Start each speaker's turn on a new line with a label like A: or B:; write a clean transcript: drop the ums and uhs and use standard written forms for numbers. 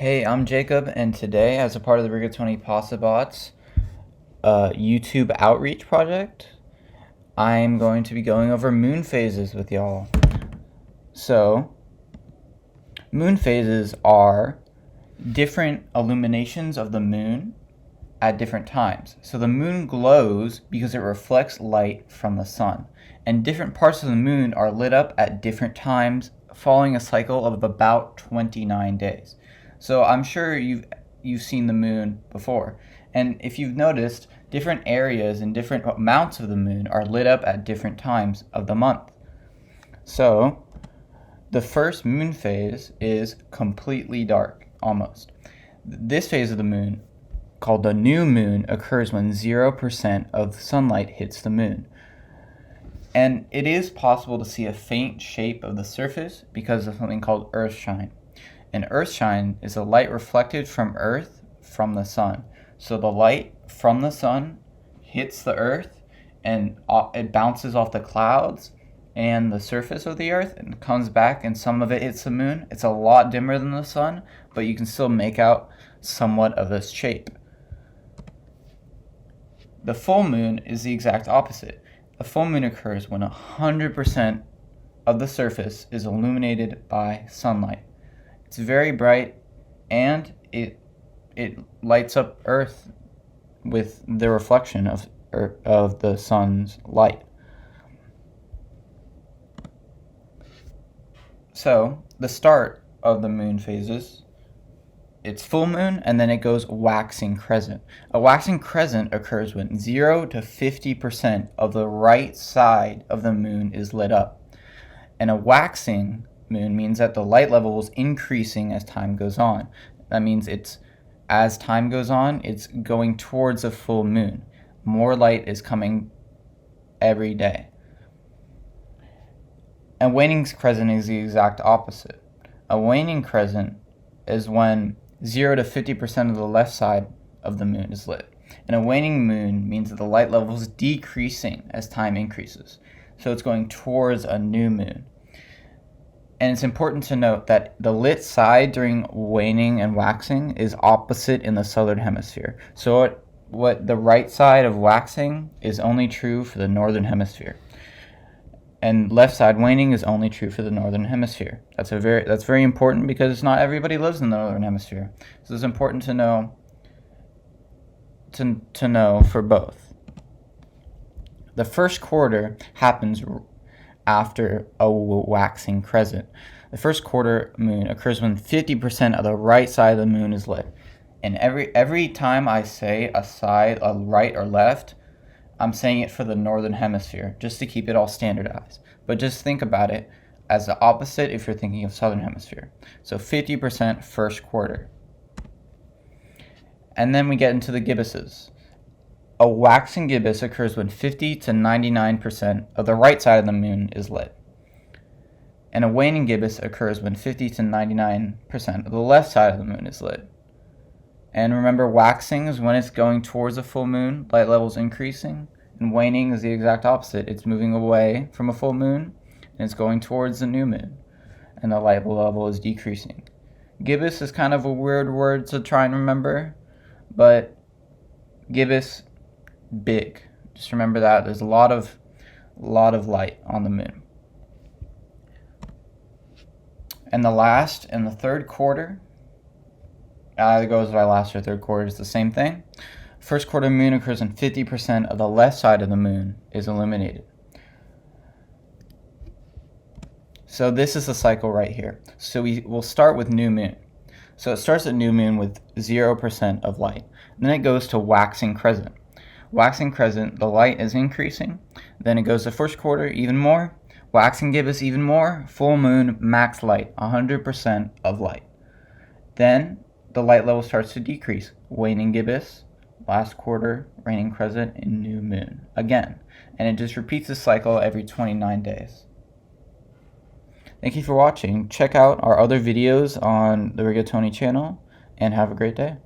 A: Hey, I'm Jacob, and today, as a part of the Rigatoni Possibots YouTube outreach project, I'm going to be going over moon phases with y'all. So, moon phases are different illuminations of the moon at different times. So the moon glows because it reflects light from the sun, and different parts of the moon are lit up at different times, following a cycle of about 29 days. So I'm sure you've seen the moon before, and if you've noticed, different areas and different amounts of the moon are lit up at different times of the month. So the first moon phase is completely dark, almost. This phase of the moon, called the new moon, occurs when 0% of sunlight hits the moon. And it is possible to see a faint shape of the surface because of something called earthshine. And earthshine is the light reflected from Earth from the sun. So the light from the sun hits the Earth and it bounces off the clouds and the surface of the Earth and comes back, and some of it hits the moon. It's a lot dimmer than the sun, but you can still make out somewhat of this shape. The full moon is the exact opposite. The full moon occurs when 100% of the surface is illuminated by sunlight. It's very bright, and it lights up Earth with the reflection of the sun's light. So the start of the moon phases, it's full moon, and then it goes waxing crescent. A waxing crescent occurs when 0 to 50% of the right side of the moon is lit up. And a waxing moon means that the light level is increasing as time goes on. That means as time goes on, it's going towards a full moon. More light is coming every day. And waning crescent is the exact opposite. A waning crescent is when 0 to 50% of the left side of the moon is lit. And a waning moon means that the light level is decreasing as time increases. So it's going towards a new moon. And it's important to note that the lit side during waning and waxing is opposite in the southern hemisphere. So what the right side of waxing is only true for the northern hemisphere. And left side waning is only true for the northern hemisphere. That's very important because not everybody lives in the northern hemisphere. So it's important to know to know for both. The first quarter happens after a waxing crescent. The first quarter moon occurs when 50% of the right side of the moon is lit. And every time I say a side, a right or left, I'm saying it for the northern hemisphere, just to keep it all standardized. But just think about it as the opposite if you're thinking of southern hemisphere. So 50% first quarter. And then we get into the gibbuses. A waxing gibbous occurs when 50 to 99% of the right side of the moon is lit. And a waning gibbous occurs when 50 to 99% of the left side of the moon is lit. And remember, waxing is when it's going towards a full moon, light levels increasing. And waning is the exact opposite. It's moving away from a full moon, and it's going towards the new moon, and the light level is decreasing. Gibbous is kind of a weird word to try and remember, but gibbous, big. Just remember that there's a lot of light on the moon. And the last and the third quarter, it goes by last or third quarter, it's the same thing. First quarter moon occurs when 50% of the left side of the moon is illuminated. So this is the cycle right here. So we'll start with new moon. So it starts at new moon with 0% of light. And then it goes to waxing crescent. Waxing crescent, the light is increasing. Then it goes to first quarter, even more. Waxing gibbous, even more. Full moon, max light, 100% of light. Then the light level starts to decrease. Waning gibbous, last quarter, waning crescent, and new moon again. And it just repeats the cycle every 29 days. Thank you for watching. Check out our other videos on the Rigatoni channel, and have a great day.